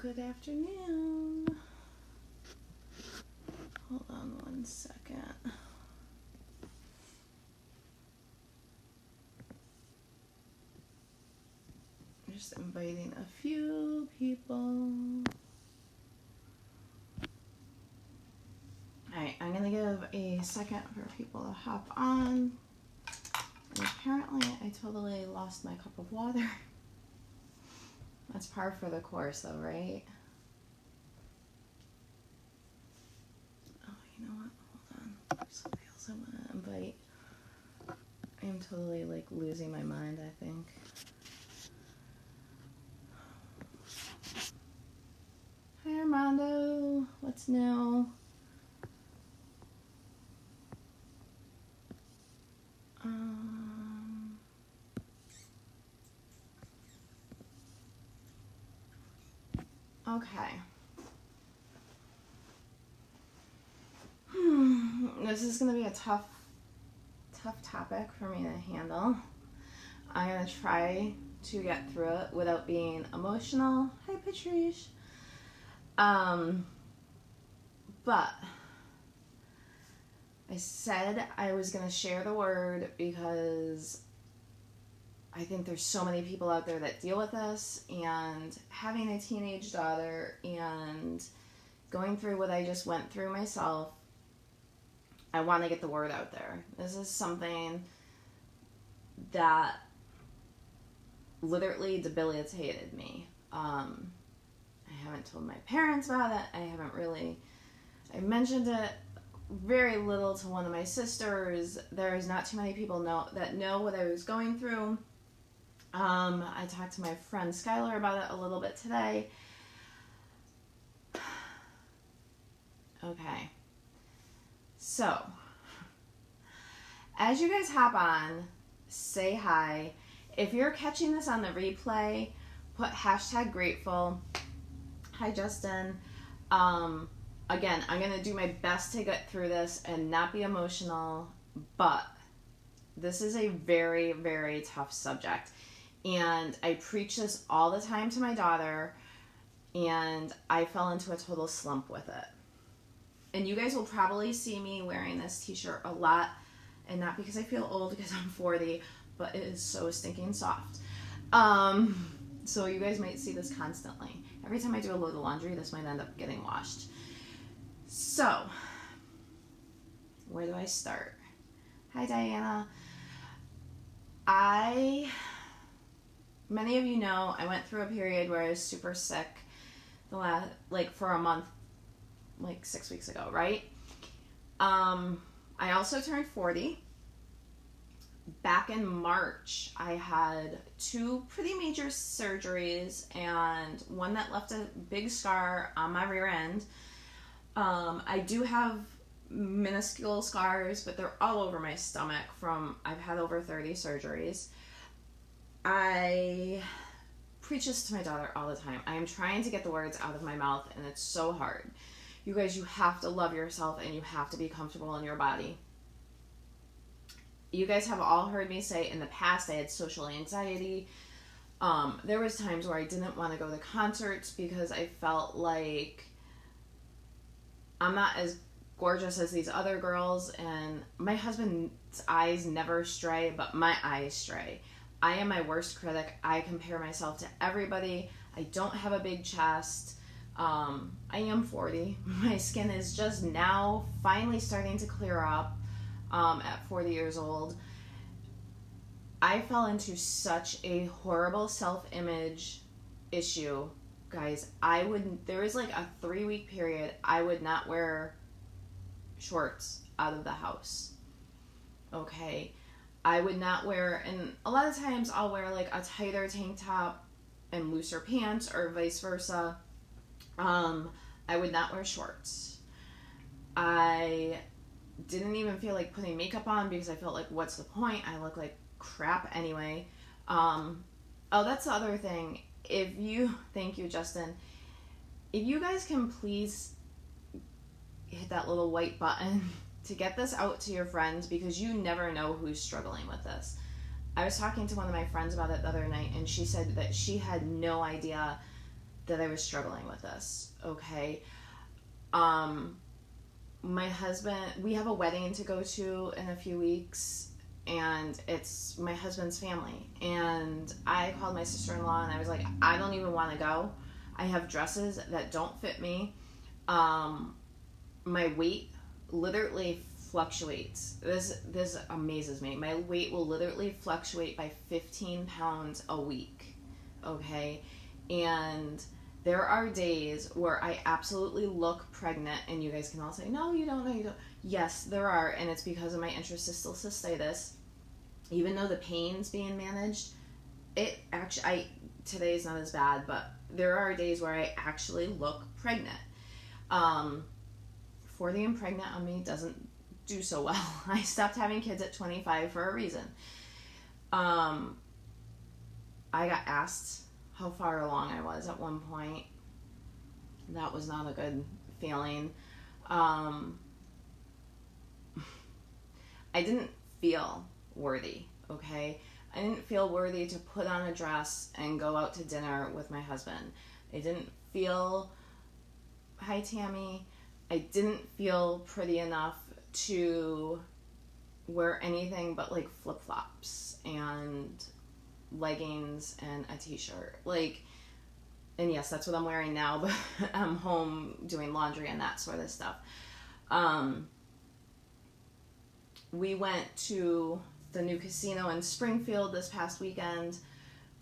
Good afternoon. Hold on one second. Just inviting a few people. Alright, I'm going to give a second for people to hop on. And apparently I totally lost my cup of water. That's par for the course though, right? Oh, you know what? Hold on. There's somebody else I want to invite. I am totally like losing my mind, I think. Hi Armando, what's new? Okay. This is going to be a tough topic for me to handle. I'm going to try to get through it without being emotional. Hi, Patrice. But I said I was going to share the word because I think there's so many people out there that deal with this, and having a teenage daughter and going through what I just went through myself, I want to get the word out there. This is something that literally debilitated me. I haven't told my parents about it. I mentioned it very little to one of my sisters. There's not too many people that know what I was going through. I talked to my friend Skylar about it a little bit today. Okay. So, as you guys hop on, say hi. If you're catching this on the replay, put #grateful. Hi, Justin. Again, I'm going to do my best to get through this and not be emotional, but this is a very, very tough subject. And I preach this all the time to my daughter, and I fell into a total slump with it. And you guys will probably see me wearing this t-shirt a lot, and not because I feel old, because I'm 40, but it is so stinking soft. So you guys might see this constantly. Every time I do a load of laundry, this might end up getting washed. So, where do I start? Hi, Diana. Many of you know I went through a period where I was super sick for a month, 6 weeks ago, right? I also turned 40. Back in March, I had 2 pretty major surgeries and one that left a big scar on my rear end. I do have minuscule scars, but they're all over my stomach I've had over 30 surgeries. I preach this to my daughter all the time. I am trying to get the words out of my mouth, and it's so hard. You guys, you have to love yourself, and you have to be comfortable in your body. You guys have all heard me say in the past I had social anxiety. There was times where I didn't want to go to concerts because I felt like I'm not as gorgeous as these other girls, and my husband's eyes never stray, but my eyes stray. I am my worst critic. I compare myself to everybody. I don't have a big chest. I am 40. My skin is just now finally starting to clear up at 40 years old. I fell into such a horrible self-image issue. Guys, there was like a 3-week period I would not wear shorts out of the house. Okay. I would not wear, and a lot of times I'll wear like a tighter tank top and looser pants, or vice versa. I would not wear shorts. I didn't even feel like putting makeup on because I felt like, what's the point? I look like crap anyway. Oh, that's the other thing. Thank you, Justin. If you guys can please hit that little white button to get this out to your friends, because you never know who's struggling with this. I was talking to one of my friends about it the other night, and she said that she had no idea that I was struggling with this, okay? My husband, we have a wedding to go to in a few weeks, and it's my husband's family. And I called my sister-in-law and I was like, I don't even want to go. I have dresses that don't fit me. My weight literally fluctuates. This amazes me. My weight will literally fluctuate by 15 pounds a week, okay? And there are days where I absolutely look pregnant, and you guys can all say, no, you don't, no, you don't. Yes, there are, and it's because of my interstitial cystitis. Even though the pain's being managed, it actually, today is not as bad, but there are days where I actually look pregnant. 40 and pregnant on me doesn't do so well. I stopped having kids at 25 for a reason. I got asked how far along I was at one point. That was not a good feeling. I didn't feel worthy, okay? I didn't feel worthy to put on a dress and go out to dinner with my husband. I didn't feel, hi Tammy, I didn't feel pretty enough to wear anything but like flip-flops and leggings and a t-shirt. Like, and yes, that's what I'm wearing now, but I'm home doing laundry and that sort of stuff. We went to the new casino in Springfield this past weekend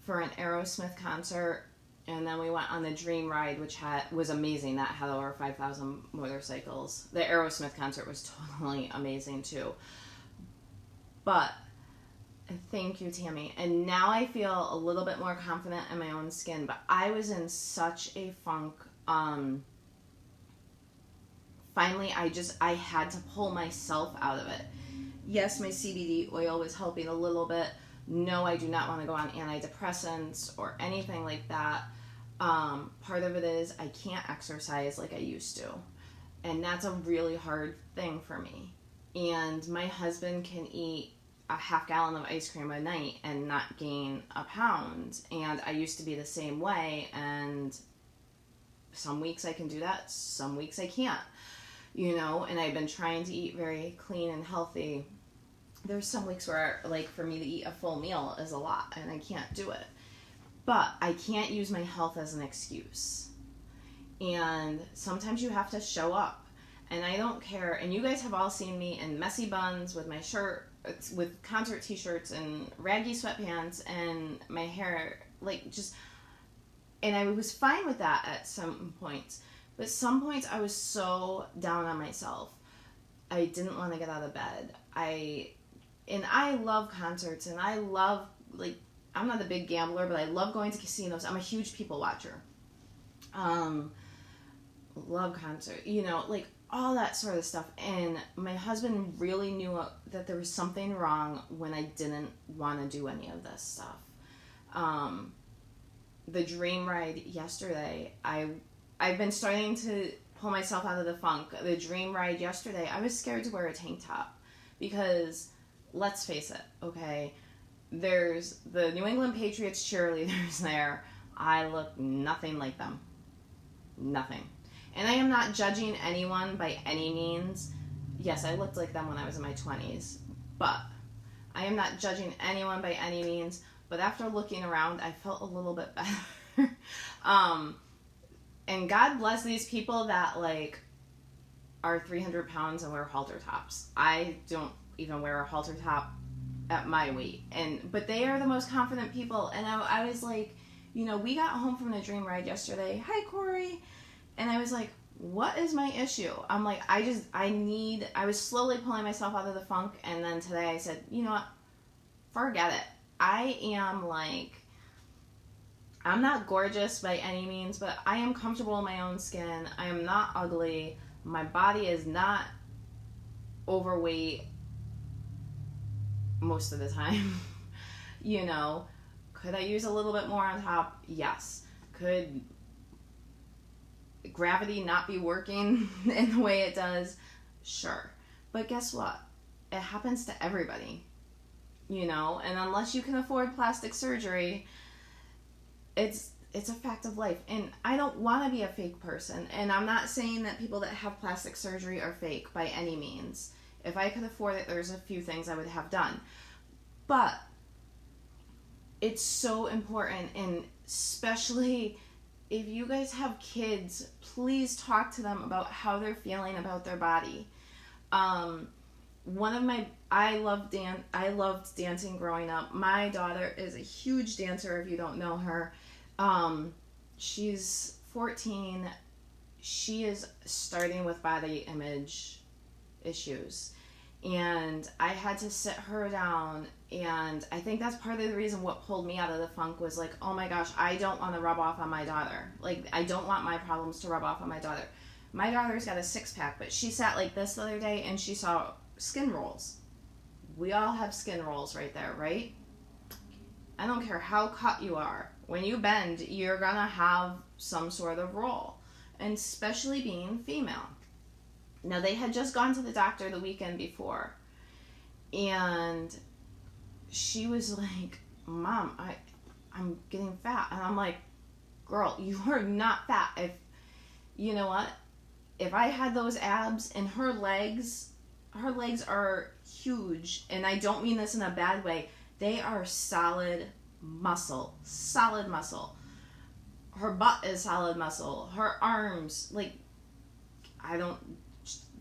for an Aerosmith concert, and then we went on the Dream Ride, which was amazing. That had over 5,000 motorcycles. The Aerosmith concert was totally amazing too. But thank you, Tammy. And now I feel a little bit more confident in my own skin, but I was in such a funk. Finally, I had to pull myself out of it. Yes, my CBD oil was helping a little bit. No, I do not want to go on antidepressants or anything like that. Part of it is I can't exercise like I used to. And that's a really hard thing for me. And my husband can eat a half gallon of ice cream a night and not gain a pound. And I used to be the same way. And some weeks I can do that. Some weeks I can't. You know, and I've been trying to eat very clean and healthy. There's some weeks where, like, for me to eat a full meal is a lot, and I can't do it. But I can't use my health as an excuse. And sometimes you have to show up. And I don't care. And you guys have all seen me in messy buns with my shirt, with concert t-shirts and raggy sweatpants and my hair, like, just... And I was fine with that at some points. But some points I was so down on myself. I didn't want to get out of bed. I love concerts, and I love, like, I'm not a big gambler, but I love going to casinos. I'm a huge people watcher. Love concert, you know, like all that sort of stuff. And my husband really knew that there was something wrong when I didn't want to do any of this stuff. The Dream Ride yesterday, I've been starting to pull myself out of the funk. The Dream Ride yesterday, I was scared to wear a tank top because, let's face it, okay, there's the New England Patriots cheerleaders there. I look nothing like them. Nothing. And I am not judging anyone by any means. Yes, I looked like them when I was in my 20s, but I am not judging anyone by any means. But after looking around, I felt a little bit better. And God bless these people that, like, are 300 pounds and wear halter tops. I don't even wear a halter top at my weight. But they are the most confident people. And I was like, you know, we got home from the Dream Ride yesterday. Hi, Corey. And I was like, what is my issue? I'm like, I was slowly pulling myself out of the funk. And then today I said, you know what? Forget it. I am, like, I'm not gorgeous by any means, but I am comfortable in my own skin. I am not ugly. My body is not overweight most of the time. You know, could I use a little bit more on top? Yes. Could gravity not be working in the way it does? Sure. But guess what? It happens to everybody. You know, and unless you can afford plastic surgery, it's a fact of life. And I don't want to be a fake person. And I'm not saying that people that have plastic surgery are fake by any means. If I could afford it, there's a few things I would have done. But it's so important, and especially if you guys have kids, please talk to them about how they're feeling about their body. I loved dancing growing up. My daughter is a huge dancer, if you don't know her. She's 14. She is starting with body image issues. And I had to sit her down, and I think that's part of the reason what pulled me out of the funk was like, oh my gosh, I don't want to rub off on my daughter. Like, I don't want my problems to rub off on my daughter. My daughter's got a six-pack, but she sat like this the other day, and she saw skin rolls. We all have skin rolls right there, right? I don't care how cut you are. When you bend, you're going to have some sort of roll, and especially being female. Now, they had just gone to the doctor the weekend before, and she was like, Mom, I'm getting fat. And I'm like, girl, you are not fat. You know what? If I had those abs, and her legs are huge, and I don't mean this in a bad way. They are solid muscle. Her butt is solid muscle. Her arms,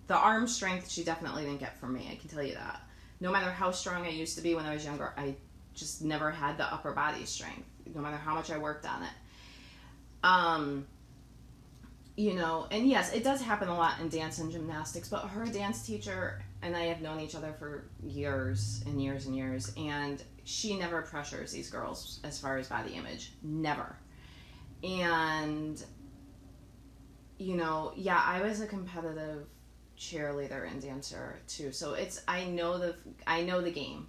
the arm strength she definitely didn't get from me, I can tell you that. No matter how strong I used to be when I was younger, I just never had the upper body strength, no matter how much I worked on it. And yes, it does happen a lot in dance and gymnastics, but her dance teacher and I have known each other for years and years and years, and she never pressures these girls as far as body image. Never. And, I was a competitive cheerleader and dancer too, so I know the game.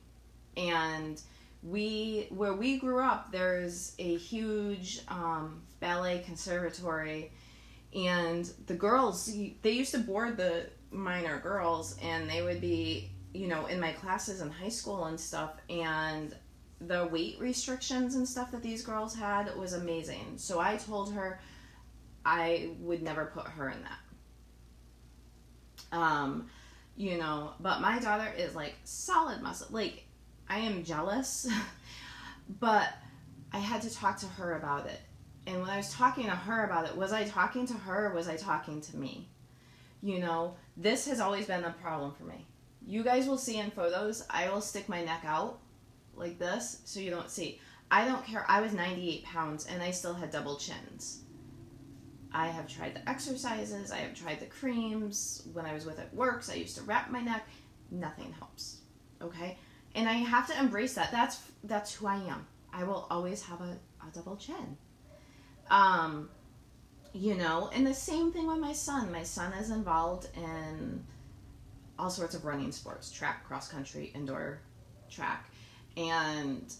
And where we grew up, there's a huge ballet conservatory, and the girls, they used to board the minor girls, and they would be in my classes in high school and stuff, and the weight restrictions and stuff that these girls had was amazing. So I told her I would never put her in that. But my daughter is like solid muscle. Like, I am jealous, but I had to talk to her about it. And when I was talking to her about it, was I talking to her or was I talking to me? This has always been a problem for me. You guys will see in photos, I will stick my neck out like this so you don't see. I don't care. I was 98 pounds and I still had double chins. I have tried the exercises. I have tried the creams. When I was with It Works, I used to wrap my neck. Nothing helps. Okay? And I have to embrace that. That's who I am. I will always have a double chin. And the same thing with my son. My son is involved in all sorts of running sports, track, cross country, indoor track. And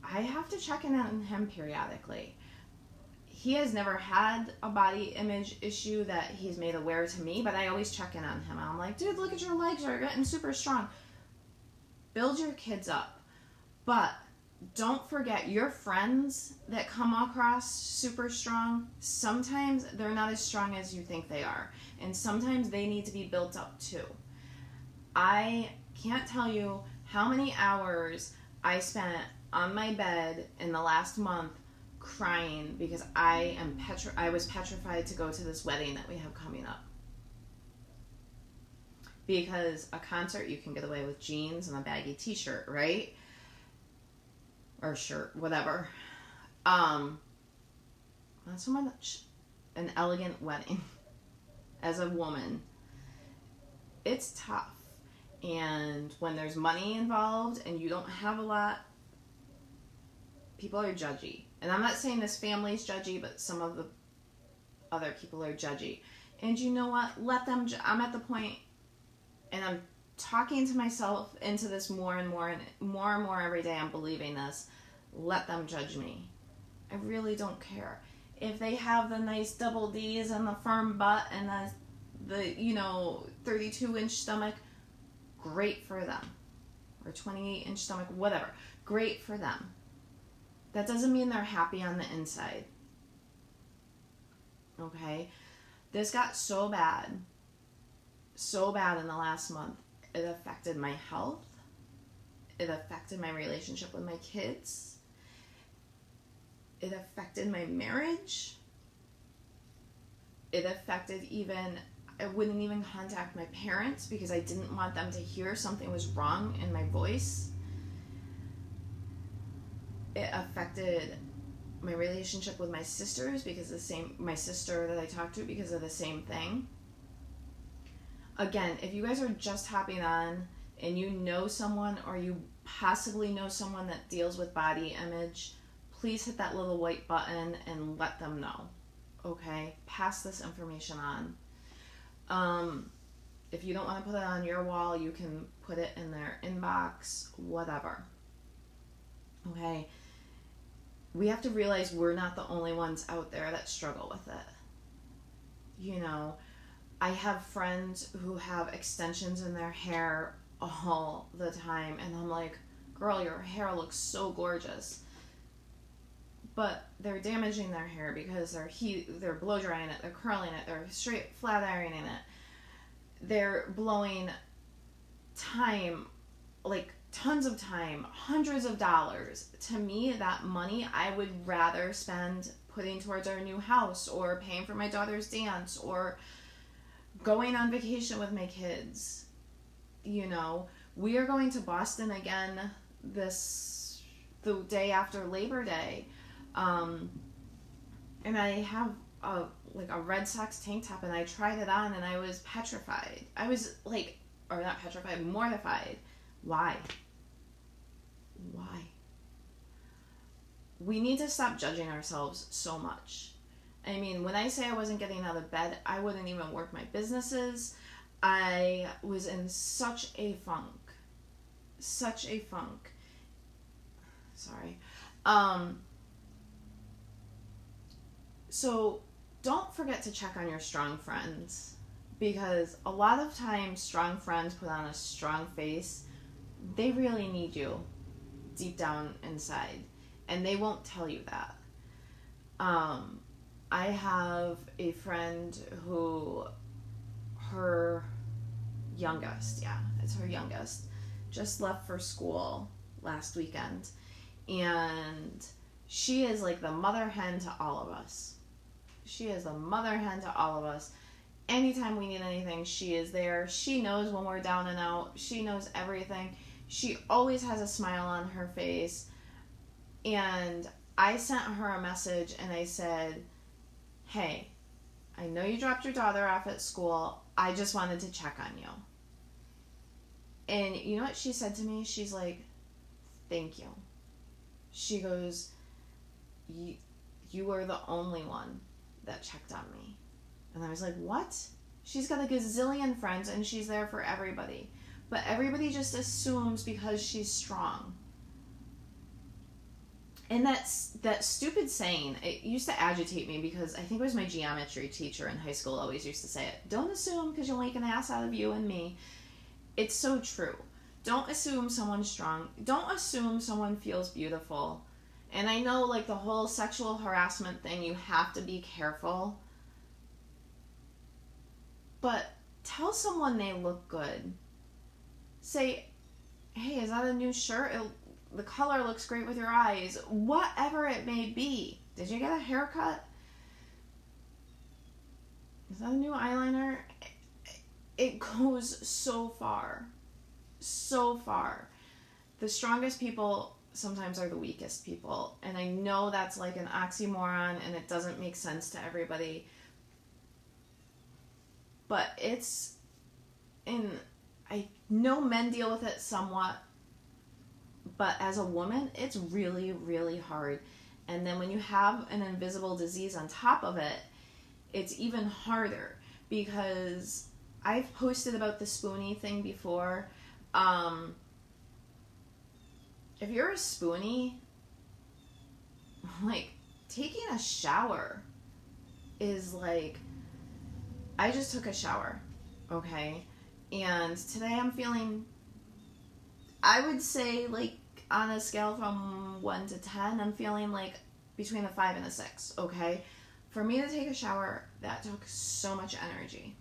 I have to check in on him periodically. He has never had a body image issue that he's made aware to me, but I always check in on him. I'm like, dude, look at your legs, you're getting super strong. Build your kids up. But don't forget, your friends that come across super strong, sometimes they're not as strong as you think they are. And sometimes they need to be built up too. I can't tell you how many hours I spent on my bed in the last month crying because I was petrified to go to this wedding that we have coming up. Because a concert, you can get away with jeans and a baggy t-shirt, right? Or shirt, whatever. Not so much an elegant wedding. As a woman, it's tough. And when there's money involved and you don't have a lot, people are judgy. And I'm not saying this family's judgy, but some of the other people are judgy. And you know what? Let them, I'm at the point, and I'm talking to myself into this more and more every day. I'm believing this. Let them judge me. I really don't care. If they have the nice double D's and the firm butt and the 32-inch stomach, great for them. Or 28-inch stomach, whatever. Great for them. That doesn't mean they're happy on the inside. Okay? This got so bad in the last month. It affected my health. It affected my relationship with my kids. It affected my marriage. It affected I wouldn't even contact my parents because I didn't want them to hear something was wrong in my voice. It affected my relationship with my sisters because my sister that I talked to because of the same thing. Again, if you guys are just hopping on and you know someone or you possibly know someone that deals with body image, please hit that little white button and let them know. Okay? Pass this information on. If you don't want to put it on your wall, you can put it in their inbox, whatever. Okay? We have to realize we're not the only ones out there that struggle with it. You know, I have friends who have extensions in their hair all the time, and I'm like, girl, your hair looks so gorgeous. But they're damaging their hair because they're blow drying it, they're curling it, they're straight flat ironing it. They're blowing time, like tons of time, hundreds of dollars. To me, that money I would rather spend putting towards our new house or paying for my daughter's dance or going on vacation with my kids. You know, we are going to Boston again the day after Labor Day. And I have a Red Sox tank top, and I tried it on and I was petrified. I was not petrified, mortified. Why? We need to stop judging ourselves so much. I mean, when I say I wasn't getting out of bed, I wouldn't even work my businesses. I was in such a funk. Sorry. So don't forget to check on your strong friends, because a lot of times strong friends put on a strong face. They really need you deep down inside, and they won't tell you that. I have a friend who her youngest, just left for school last weekend, and she is like the mother hen to all of us. Anytime we need anything, she is there. She knows when we're down and out. She knows everything. She always has a smile on her face. And I sent her a message and I said, hey, I know you dropped your daughter off at school. I just wanted to check on you. And you know what she said to me? She's like, thank you. She goes, you were the only one that checked on me. And I was like, what? She's got a gazillion friends and she's there for everybody. But everybody just assumes because she's strong. And that stupid saying, it used to agitate me because I think it was my geometry teacher in high school always used to say it. Don't assume because you'll make an ass out of you and me. It's so true. Don't assume someone's strong. Don't assume someone feels beautiful. And I know, like, the whole sexual harassment thing, you have to be careful. But tell someone they look good. Say, hey, is that a new shirt? The color looks great with your eyes. Whatever it may be. Did you get a haircut? Is that a new eyeliner? It goes so far. So far. The strongest people sometimes are the weakest people. And I know that's like an oxymoron and it doesn't make sense to everybody. But I know men deal with it somewhat. But as a woman, it's really, really hard. And then when you have an invisible disease on top of it, it's even harder. Because I've posted about the spoonie thing before. If you're a spoonie, like, taking a shower is like, I just took a shower, okay? And today I'm feeling, I would say, like, on a scale from 1 to 10, I'm feeling like between a 5 and a 6, okay? For me to take a shower, that took so much energy.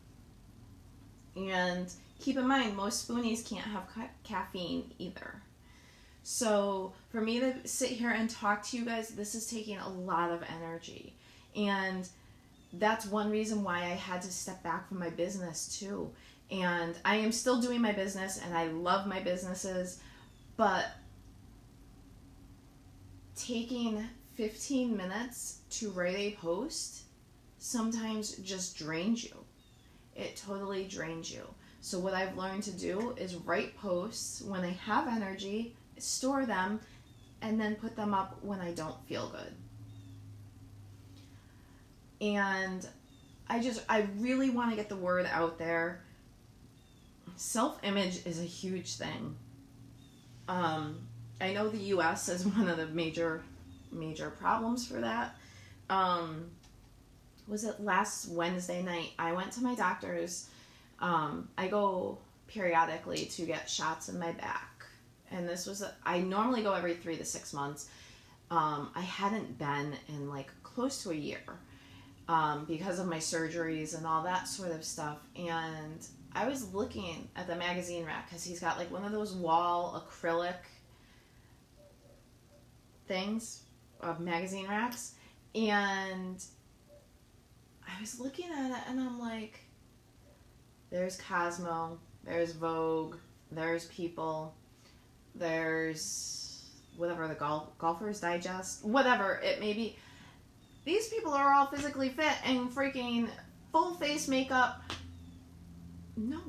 And keep in mind, most spoonies can't have caffeine either. So for me to sit here and talk to you guys, this is taking a lot of energy. And that's one reason why I had to step back from my business too. And I am still doing my business and I love my businesses, but taking 15 minutes to write a post sometimes just drains you. It totally drains you. So what I've learned to do is write posts when I have energy, store them, and then put them up when I don't feel good. And I really want to get the word out there. Self-image is a huge thing. I know the U.S. is one of the major problems for that. Was it last Wednesday night? I went to my doctor's. I go periodically to get shots in my back. And this was, I normally go every 3 to 6 months. I hadn't been in like close to a year because of my surgeries and all that sort of stuff. And I was looking at the magazine rack because he's got like one of those wall acrylic things, magazine racks. And I was looking at it and I'm like, there's Cosmo, there's Vogue, there's People, there's whatever, the Golfer's Digest, whatever it may be. These people are all physically fit and freaking full face makeup. No,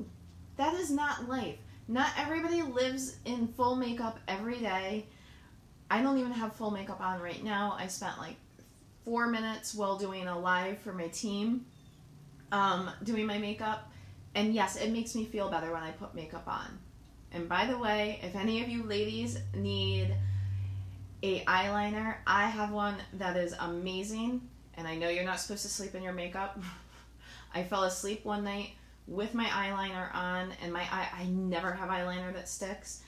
that is not life. Not everybody lives in full makeup every day. I don't even have full makeup on right now. I spent like 4 minutes while doing a live for my team, doing my makeup. And yes, it makes me feel better when I put makeup on. And by the way, if any of you ladies need a eyeliner, I have one that is amazing. And I know you're not supposed to sleep in your makeup. I fell asleep one night with my eyeliner on, and I never have eyeliner that sticks.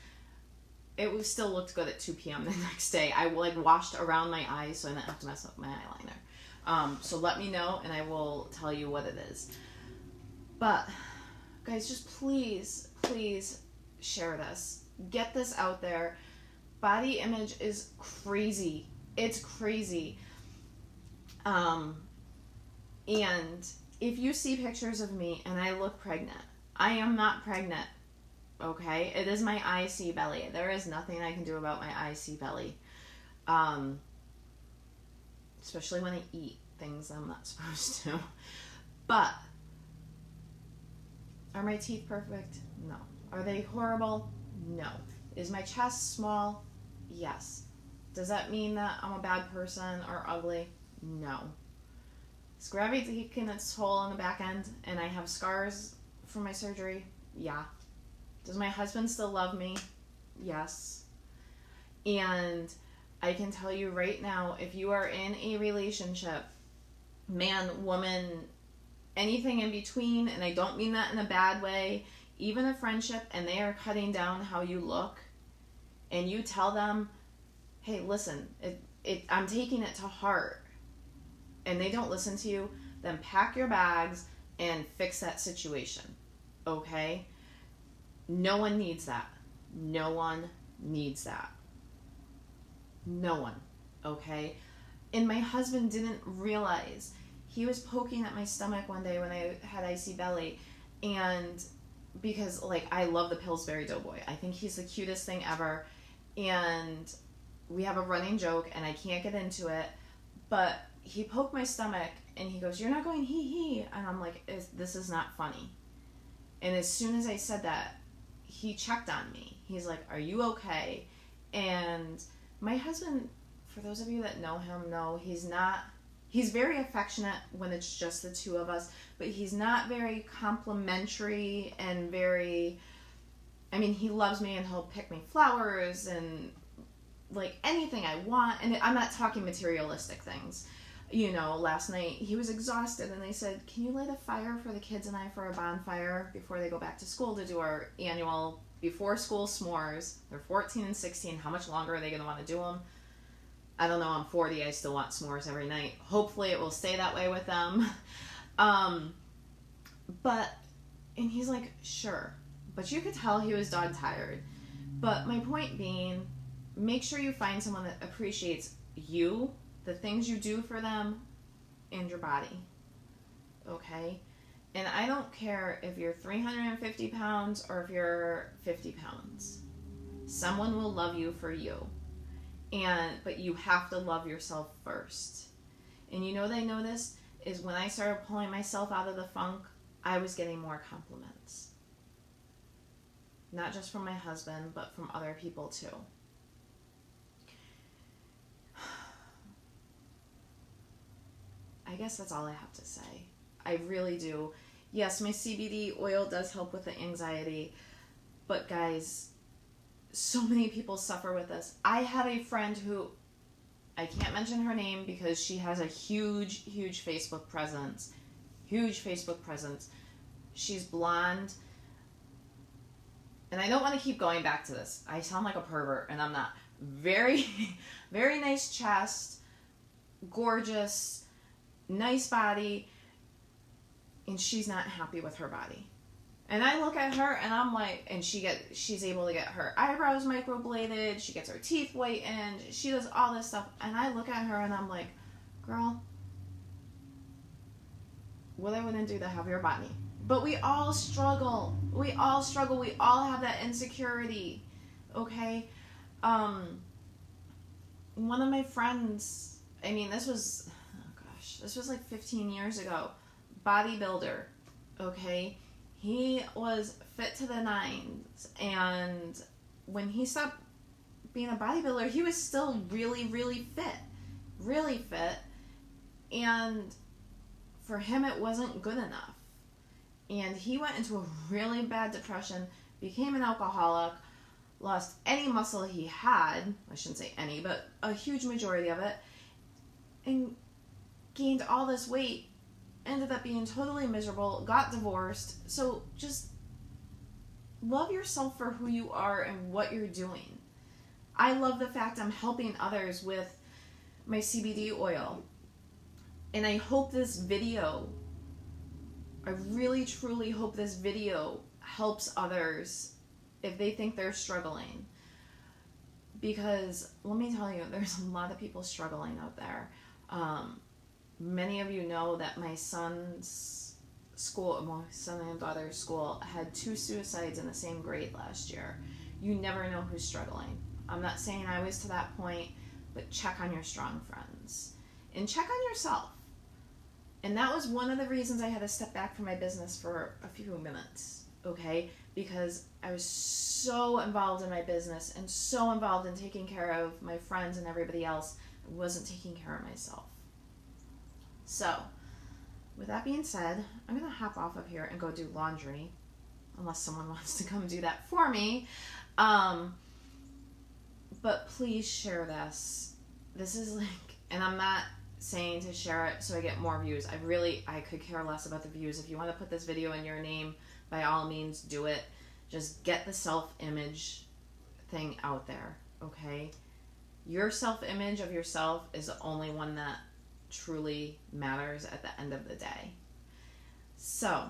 It still looked good at 2 p.m. the next day. I like washed around my eyes so I didn't have to mess up my eyeliner. So let me know and I will tell you what it is. But guys, just please share this. Get this out there. Body image is crazy. It's crazy. And if you see pictures of me and I look pregnant, I am not pregnant. Okay? It is my IC belly. There is nothing I can do about my IC belly. Especially when I eat things I'm not supposed to. But are my teeth perfect? No. Are they horrible? No. Is my chest small? Yes. Does that mean that I'm a bad person or ugly? No. Is gravity taking its toll on the back end and I have scars from my surgery? Yeah. Does my husband still love me? Yes. And I can tell you right now, if you are in a relationship, man, woman, anything in between, and I don't mean that in a bad way, even a friendship, and they are cutting down how you look, and you tell them, hey, listen, I'm taking it to heart, and they don't listen to you, then pack your bags and fix that situation, okay? No one needs that. No one needs that. No one, okay? And my husband didn't realize. He was poking at my stomach one day when I had icy belly, and because like I love the Pillsbury Doughboy. I think he's the cutest thing ever, and we have a running joke and I can't get into it, but he poked my stomach and he goes, "You're not going hee," and I'm like, this is not funny. And as soon as I said that, he checked on me. He's like, "Are you okay?" And my husband, for those of you that know him, know he's very affectionate when it's just the two of us, but he's not very complimentary and he loves me and he'll pick me flowers and like anything I want. And I'm not talking materialistic things. You know, last night he was exhausted and they said, "Can you light a fire for the kids and I for a bonfire before they go back to school to do our annual before school s'mores? They're 14 and 16. How much longer are they going to want to do them?" I don't know, I'm 40, I still want s'mores every night. Hopefully it will stay that way with them. But, and he's like, sure. But you could tell he was dog tired. But my point being, make sure you find someone that appreciates you, the things you do for them, and your body. Okay? And I don't care if you're 350 pounds or if you're 50 pounds. Someone will love you for you. But you have to love yourself first. And you know what I noticed is when I started pulling myself out of the funk, I was getting more compliments. Not just from my husband, but from other people too. I guess that's all I have to say. I really do. Yes, my CBD oil does help with the anxiety, but guys, so many people suffer with this. I have a friend who, I can't mention her name because she has a huge Facebook presence. Huge Facebook presence. She's blonde. And I don't want to keep going back to this. I sound like a pervert, and I'm not. Very, very nice chest, gorgeous, nice body, and she's not happy with her body. And I look at her and I'm like, and she's able to get her eyebrows microbladed, she gets her teeth whitened, she does all this stuff, and I look at her and I'm like, girl, what I wouldn't do to have your body. But we all struggle. We all have that insecurity. Okay? One of my friends, I mean, this was like 15 years ago. Bodybuilder. Okay? He was fit to the nines. And when he stopped being a bodybuilder, he was still really, really fit. Really fit. And for him, it wasn't good enough. And he went into a really bad depression, became an alcoholic, lost any muscle he had, I shouldn't say any, but a huge majority of it, and gained all this weight, ended up being totally miserable, got divorced. So just love yourself for who you are and what you're doing. I love the fact I'm helping others with my CBD oil. And I hope this video, I really truly hope this video helps others if they think they're struggling. Because let me tell you, there's a lot of people struggling out there. Many of you know that my son's school, my son and daughter's school, had 2 suicides in the same grade last year. You never know who's struggling. I'm not saying I was to that point, but check on your strong friends. And check on yourself. And that was one of the reasons I had to step back from my business for a few minutes, okay? Because I was so involved in my business and so involved in taking care of my friends and everybody else, I wasn't taking care of myself. So, with that being said, I'm going to hop off of here and go do laundry, unless someone wants to come do that for me. But please share this. This is like, and I'm not saying to share it so I get more views. I could care less about the views. If you want to put this video in your name, by all means, do it. Just get the self-image thing out there, okay? Your self-image of yourself is the only one that truly matters at the end of the day. So,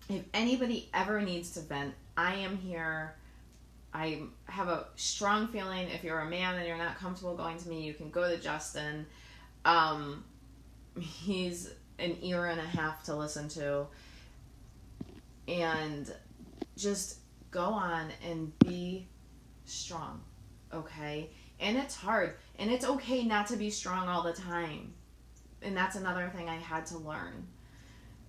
if anybody ever needs to vent, I am here. I have a strong feeling if you're a man and you're not comfortable going to me, you can go to Justin. He's an ear and a half to listen to. And just go on and be strong, okay? And it's hard. And it's okay not to be strong all the time. And that's another thing I had to learn.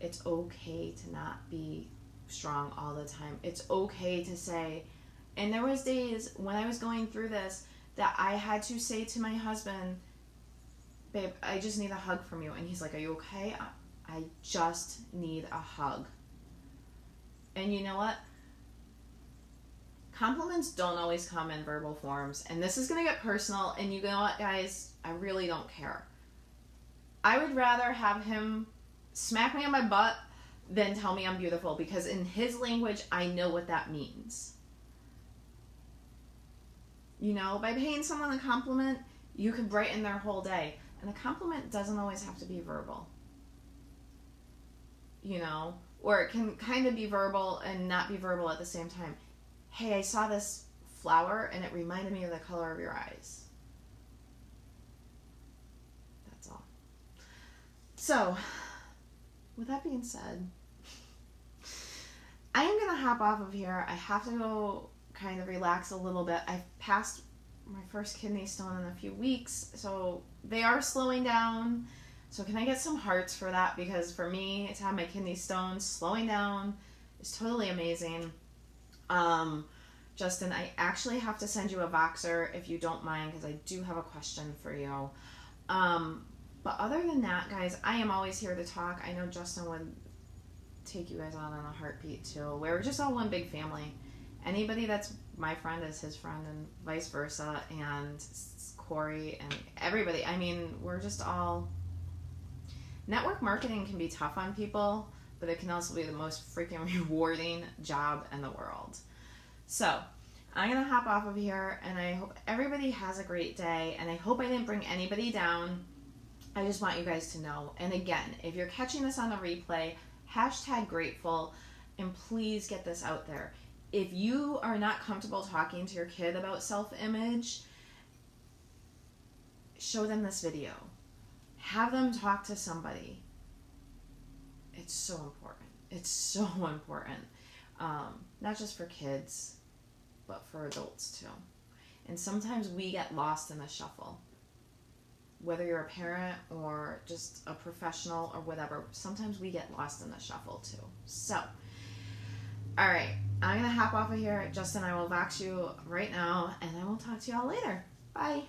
It's okay to not be strong all the time. It's okay to say, and there was days when I was going through this that I had to say to my husband, babe, I just need a hug from you. And he's like, are you okay? I just need a hug. And you know what? Compliments don't always come in verbal forms. And this is going to get personal. And you know what, guys? I really don't care. I would rather have him smack me on my butt than tell me I'm beautiful. Because in his language, I know what that means. You know, by paying someone a compliment, You can brighten their whole day. And a compliment doesn't always have to be verbal. You know? Or it can kind of be verbal and not be verbal at the same time. Hey, I saw this flower and it reminded me of the color of your eyes. That's all. So, with that being said, I am going to hop off of here. I have to go kind of relax a little bit. I've passed my first kidney stone in a few weeks, so they are slowing down. So can I get some hearts for that? Because for me to have my kidney stones slowing down is totally amazing. Justin, I actually have to send you a Voxer if you don't mind, because I do have a question for you. But other than that, guys, I am always here to talk. I know Justin would take you guys on in a heartbeat too. We're just all one big family. Anybody that's my friend is his friend, and vice versa, and Corey and everybody. I mean, we're just all... Network marketing can be tough on people, but it can also be the most freaking rewarding job in the world. So, I'm going to hop off of here, and I hope everybody has a great day, and I hope I didn't bring anybody down. I just want you guys to know. And again, if you're catching this on the replay, #grateful, and please get this out there. If you are not comfortable talking to your kid about self-image, show them this video. Have them talk to somebody. It's so important. It's so important. Not just for kids, but for adults too. And sometimes we get lost in the shuffle. Whether you're a parent or just a professional or whatever, sometimes we get lost in the shuffle too. So, all right, I'm going to hop off of here. Justin, I will Vox you right now, and I will talk to y'all later. Bye.